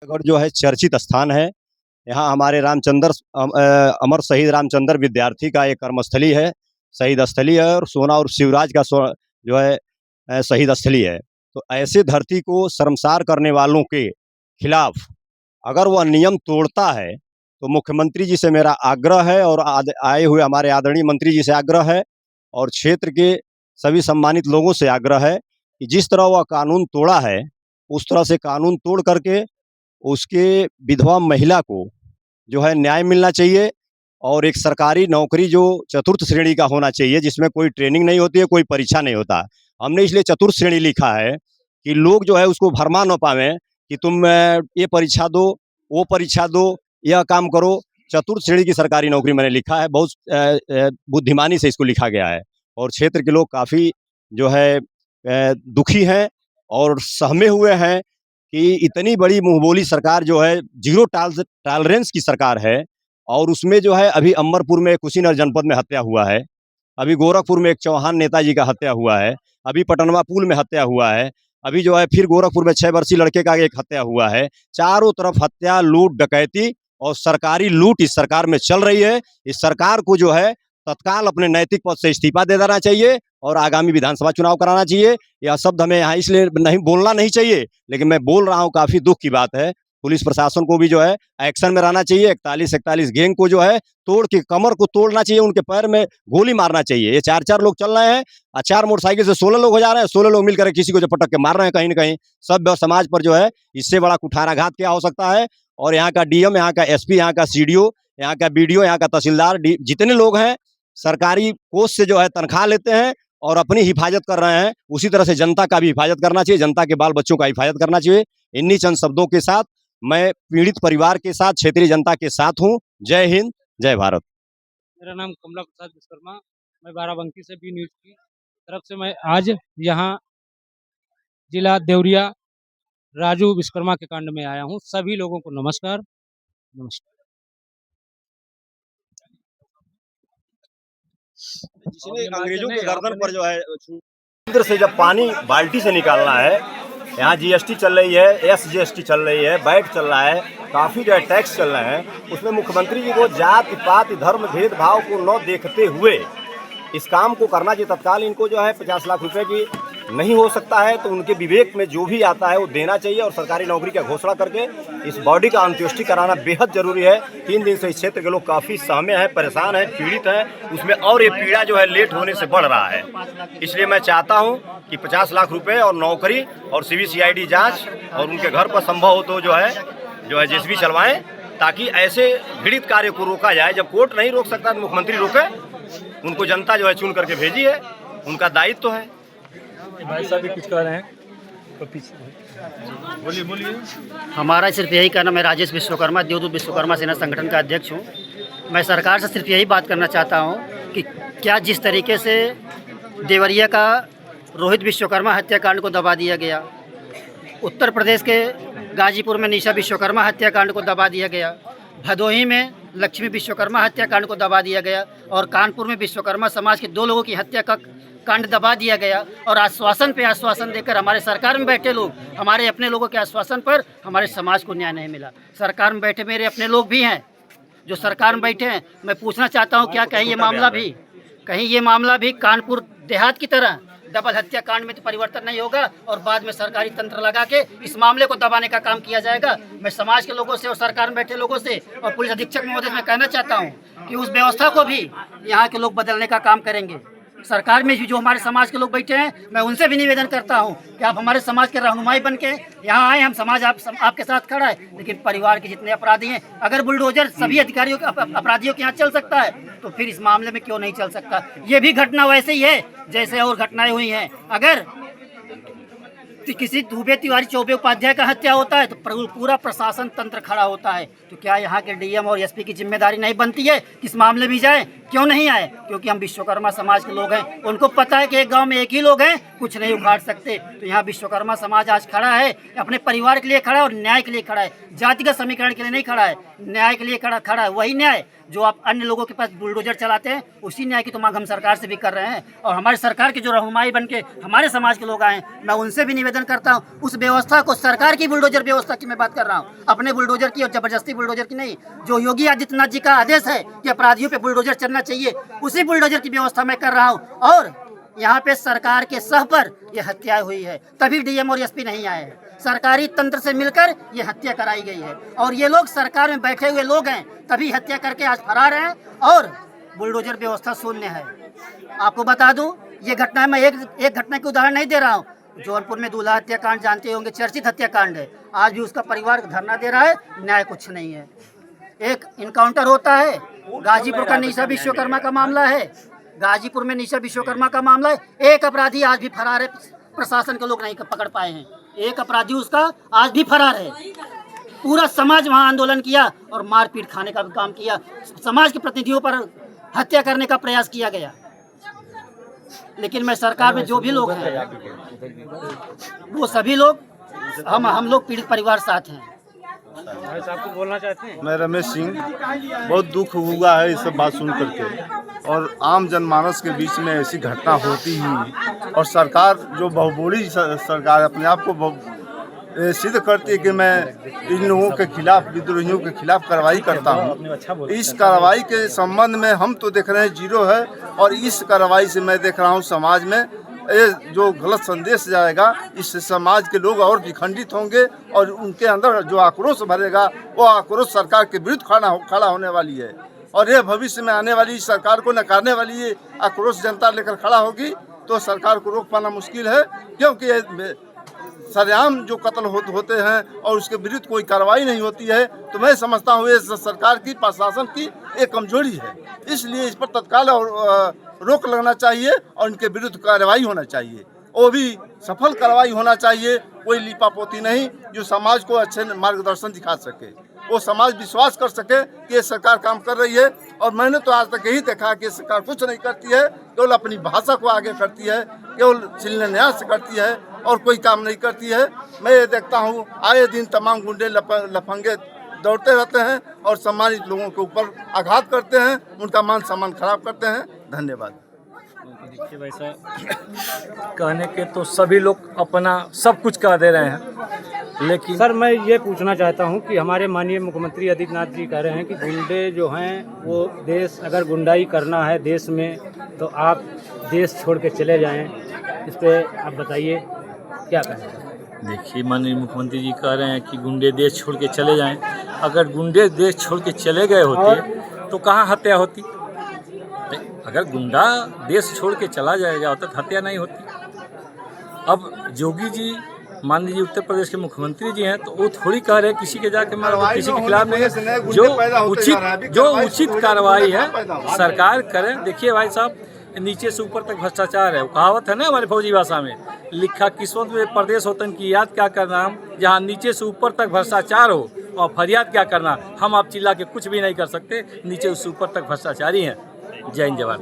गढ़ जो है चर्चित स्थान है। यहाँ हमारे अमर शहीद रामचंद्र विद्यार्थी का एक कर्मस्थली है, शहीद स्थली है और सोना और शिवराज का जो है शहीद स्थली है। तो ऐसे धरती को शर्मसार करने वालों के खिलाफ अगर वह नियम तोड़ता है, तो मुख्यमंत्री जी से मेरा आग्रह है और आए हुए हमारे आदरणीय मंत्री जी से आग्रह है और क्षेत्र के सभी सम्मानित लोगों से आग्रह है कि जिस तरह वह कानून तोड़ा है, उस तरह से कानून तोड़ करके उसके विधवा महिला को जो है न्याय मिलना चाहिए और एक सरकारी नौकरी जो चतुर्थ श्रेणी का होना चाहिए, जिसमें कोई ट्रेनिंग नहीं होती है, कोई परीक्षा नहीं होता। हमने इसलिए चतुर्थ श्रेणी लिखा है कि लोग जो है उसको भरमा ना पावें कि तुम ये परीक्षा दो, वो परीक्षा दो, यह काम करो। चतुर्थ श्रेणी की सरकारी नौकरी मैंने लिखा है, बहुत बुद्धिमानी से इसको लिखा गया है और क्षेत्र के लोग काफ़ी जो है दुखी हैं और सहमे हुए हैं कि इतनी बड़ी मुँहबोली सरकार जो है, ज़ीरो टॉलरेंस की सरकार है और उसमें जो है अभी अमरपुर में कुशीनगर जनपद में हत्या हुआ है, अभी गोरखपुर में एक चौहान नेताजी का हत्या हुआ है, अभी पटनवा पुल में हत्या हुआ है, अभी जो है फिर गोरखपुर में 6 वर्षीय लड़के का एक हत्या हुआ है। चारों तरफ हत्या, लूट, डकैती और सरकारी लूट इस सरकार में चल रही है। इस सरकार को जो है तत्काल अपने नैतिक पद से इस्तीफा दे देना चाहिए और आगामी विधानसभा चुनाव कराना चाहिए। यह शब्द हमें यहाँ इसलिए नहीं बोलना नहीं चाहिए, लेकिन मैं बोल रहा हूँ, काफ़ी दुःख की बात है। पुलिस प्रशासन को भी जो है एक्शन में रहना चाहिए। 41-41 गैंग को जो है तोड़ के कमर को तोड़ना चाहिए, उनके पैर में गोली मारना चाहिए। ये 4-4 लोग चल रहे हैं और 4 मोटरसाइकिल से 16 लोग हो जा रहे हैं, 16 लोग मिलकर किसी को जो पटक के मार रहे हैं कहीं न कहीं। सभ्य समाज पर जो है इससे बड़ा कुठाराघात क्या हो सकता है। और यहाँ का डीएम, यहाँ का एसपी, यहाँ का सीडीओ, यहाँ का बीडीओ, यहाँ का तहसीलदार, जितने लोग हैं सरकारी कोष से जो है तनख्वाह लेते हैं और अपनी हिफाजत कर रहे हैं। उसी तरह से जनता का भी हिफाजत करना चाहिए, जनता के बाल बच्चों का हिफाजत करना चाहिए। इन्हीं चंद शब्दों के साथ मैं पीड़ित परिवार के साथ, क्षेत्रीय जनता के साथ हूँ। जय हिंद, जय भारत। मेरा नाम कमला प्रसाद विश्वकर्मा, मैं बाराबंकी से बी न्यूज़ की तरफ से मैं आज यहाँ जिला देवरिया राजू विश्वकर्मा के कांड में आया हूँ। सभी लोगों को नमस्कार। जिसने अंग्रेजों के गर्दन पर जो है केंद्र से जब पानी बाल्टी से निकालना है, यहाँ जीएसटी चल रही है, एसजीएसटी चल रही है, वैट चल रहा है, काफ़ी जो है टैक्स चल रहे हैं, उसमें मुख्यमंत्री जी को जाति पात धर्म भेदभाव को न देखते हुए इस काम को करना चाहिए। तत्काल इनको जो है 50 लाख रुपए की नहीं हो सकता है तो उनके विवेक में जो भी आता है वो देना चाहिए और सरकारी नौकरी का घोषणा करके इस बॉडी का अंत्येष्टि कराना बेहद जरूरी है। 3 दिन से इस क्षेत्र के लोग काफ़ी सहमे हैं, परेशान हैं, पीड़ित हैं, उसमें और ये पीड़ा जो है लेट होने से बढ़ रहा है। इसलिए मैं चाहता हूँ कि 50 लाख रुपये और नौकरी और CBCID जाँच और उनके घर पर संभव हो तो जो है जेसीबी चलवाएँ, ताकि ऐसे पीड़ित कार्य को रोका जाए। जब कोर्ट नहीं रोक सकता तो मुख्यमंत्री रोके, उनको जनता जो है चुन करके भेजी है, उनका दायित्व तो है। भाई साहब भी कुछ कह रहे हैं तो पीछे बोलिए। हमारा सिर्फ यही कहना, मैं राजेश विश्वकर्मा, देवदूत विश्वकर्मा सेना संगठन का अध्यक्ष हूँ। मैं सरकार से सिर्फ यही बात करना चाहता हूँ कि क्या जिस तरीके से देवरिया का रोहित विश्वकर्मा हत्याकांड को दबा दिया गया, उत्तर प्रदेश के गाजीपुर में निशा विश्वकर्मा हत्याकांड को दबा दिया गया, भदोही में लक्ष्मी विश्वकर्मा हत्याकांड को दबा दिया गया और कानपुर में विश्वकर्मा समाज के 2 लोगों की हत्या का कांड दबा दिया गया और आश्वासन पे आश्वासन देकर हमारे सरकार में बैठे लोग, हमारे अपने लोगों के आश्वासन पर हमारे समाज को न्याय नहीं मिला। सरकार में बैठे मेरे अपने लोग भी हैं जो सरकार में बैठे हैं। मैं पूछना चाहता हूँ, क्या कहीं ये मामला भी कानपुर देहात की तरह डबल हत्याकांड में तो परिवर्तन नहीं होगा और बाद में सरकारी तंत्र लगा के इस मामले को दबाने का काम किया जाएगा। मैं समाज के लोगों से और सरकार में बैठे लोगों से और पुलिस अधीक्षक महोदय से मैं कहना चाहता हूँ कि उस व्यवस्था को भी यहाँ के लोग बदलने का काम करेंगे। सरकार में भी जो हमारे समाज के लोग बैठे हैं, मैं उनसे भी निवेदन करता हूं कि आप हमारे समाज के रहनुमाई बन के यहाँ आए। हम समाज आपके साथ खड़ा है, लेकिन परिवार के जितने अपराधी हैं, अगर बुलडोजर सभी अधिकारियों अपराधियों के यहाँ चल सकता है तो फिर इस मामले में क्यों नहीं चल सकता। ये भी घटना वैसे ही है जैसे और घटनाएं हुई हैं। अगर किसी दुबे तिवारी चौबे उपाध्याय का हत्या होता है तो पूरा प्रशासन तंत्र खड़ा होता है, तो क्या यहाँ के डीएम और एसपी की जिम्मेदारी नहीं बनती है कि इस मामले में जाए? क्यों नहीं आए? क्योंकि हम विश्वकर्मा समाज के लोग हैं, उनको पता है कि एक गांव में एक ही लोग हैं, कुछ नहीं उखाड़ सकते। तो यहाँ विश्वकर्मा समाज आज खड़ा है, अपने परिवार के लिए खड़ा है और न्याय के लिए खड़ा है, जातिगत समीकरण के लिए नहीं खड़ा है, न्याय के लिए खड़ा है। वही न्याय जो आप अन्य लोगों के पास बुलडोजर चलाते हैं, उसी न्याय की तो मांग हम सरकार से भी कर रहे हैं। और हमारे सरकार के जो रहनुमाई बन के हमारे समाज के लोग आए हैं, मैं उनसे भी निवेदन निवेदन करता हूँ, उस व्यवस्था को, सरकार की बुलडोजर व्यवस्था की मैं बात कर रहा हूँ, अपने बुलडोजर की और जबरदस्ती बुलडोजर की नहीं। जो योगी आदित्यनाथ जी का आदेश है कि अपराधियों पे बुलडोजर चलना चाहिए, उसी बुलडोजर की व्यवस्था मैं कर रहा हूँ। और यहाँ पे सरकार के सह पर यह हत्या हुई है, तभी डीएम और एसपी नहीं आए हैं। सरकारी तंत्र से मिलकर ये हत्या कराई गई है और ये लोग सरकार में बैठे हुए लोग हैं, तभी हत्या करके आज फरार हैं और बुलडोजर व्यवस्था शून्य है। आपको बता दूं, ये घटना मैं एक घटना की उदाहरण नहीं दे रहा हूँ। जौनपुर में दूल्हा हत्याकांड जानते होंगे, चर्चित हत्याकांड है। आज भी उसका परिवार धरना दे रहा है, न्याय कुछ नहीं है। एक इनकाउंटर होता है, गाजीपुर का निशा विश्वकर्मा का मामला है, गाजीपुर में निशा विश्वकर्मा का मामला है। एक अपराधी आज भी फरार है, प्रशासन के लोग नहीं पकड़ पाए हैं। एक अपराधी उसका आज भी फरार है। पूरा समाज वहाँ आंदोलन किया और मारपीट खाने का भी काम किया। समाज के प्रतिनिधियों पर हत्या करने का प्रयास किया गया। लेकिन मैं सरकार में जो भी लोग हैं, वो सभी लोग हम लोग पीड़ित परिवार साथ हैं। भाई साहब कुछ बोलना चाहते हैं? मैं रमेश सिंह, बहुत दुख हुआ है ये सब बात सुन करके। और आम जनमानस के बीच में ऐसी घटना होती ही और सरकार जो बहुबोली सरकार अपने आप को सिद्ध करती है कि मैं इन लोगों के खिलाफ, विद्रोहियों के खिलाफ कार्रवाई करता हूँ। इस कार्रवाई के संबंध में हम तो देख रहे हैं जीरो है, और इस कार्रवाई से मैं देख रहा हूँ समाज में ये जो गलत संदेश जाएगा, इससे समाज के लोग और विखंडित होंगे और उनके अंदर जो आक्रोश भरेगा वो आक्रोश सरकार के विरुद्ध खड़ा होने वाली है। और ये भविष्य में आने वाली सरकार को नकारने वाली ये आक्रोश जनता लेकर खड़ा होगी तो सरकार को रोक पाना मुश्किल है, क्योंकि सरेआम जो कत्ल होते हैं और उसके विरुद्ध कोई कार्रवाई नहीं होती है। तो मैं समझता हूँ ये सरकार की, प्रशासन की एक कमजोरी है। इसलिए इस पर तत्काल और रोक लगना चाहिए और इनके विरुद्ध कार्रवाई होना चाहिए, वो भी सफल कार्रवाई होना चाहिए। कोई लिपापोती नहीं, जो समाज को अच्छे मार्गदर्शन दिखा सके, वो समाज विश्वास कर सके कि ये सरकार काम कर रही है। और मैंने तो आज तक यही देखा कि सरकार कुछ नहीं करती है, केवल अपनी भाषा को आगे करती है, केवल शिलान्यास करती है और कोई काम नहीं करती है। मैं ये देखता हूँ आए दिन तमाम गुंडे लफंगे दौड़ते रहते हैं और सम्मानित लोगों के ऊपर आघात करते हैं, उनका मान सम्मान खराब करते हैं। धन्यवाद। देखिए वैसा कहने के तो सभी लोग अपना सब कुछ कह दे रहे हैं, लेकिन सर मैं ये पूछना चाहता हूँ कि हमारे माननीय मुख्यमंत्री आदित्यनाथ जी कह रहे हैं कि गुंडे जो हैं वो देश, अगर गुंडाई करना है देश में तो आप देश छोड़ के चले जाएं। इस पर आप बताइए क्या कहें। देखिए माननीय मुख्यमंत्री जी कह रहे हैं कि गुंडे देश छोड़ के चले जाएं। अगर गुंडे देश छोड़ के चले गए होते तो कहाँ हत्या होती? अगर गुंडा देश छोड़ के चला जाएगा तो हत्या नहीं होती। अब योगी जी मान लीजिए उत्तर प्रदेश के मुख्यमंत्री जी हैं, तो वो थोड़ी कह रहे हैं किसी के जाके मार दो, किसी के खिलाफ नहीं। जो उचित कार्रवाई है सरकार करे। देखिए भाई साहब, नीचे से ऊपर तक भ्रष्टाचार है। वो कहावत है ना हमारी फौजी भाषा में, लिखा किस्मत में परदेश होतन की याद क्या करना। हम जहाँ नीचे से ऊपर तक भ्रष्टाचार हो और फरियाद क्या करना, हम आप चिल्ला के कुछ भी नहीं कर सकते। नीचे से ऊपर तक भ्रष्टाचारी हैं। जय हिंद जवान।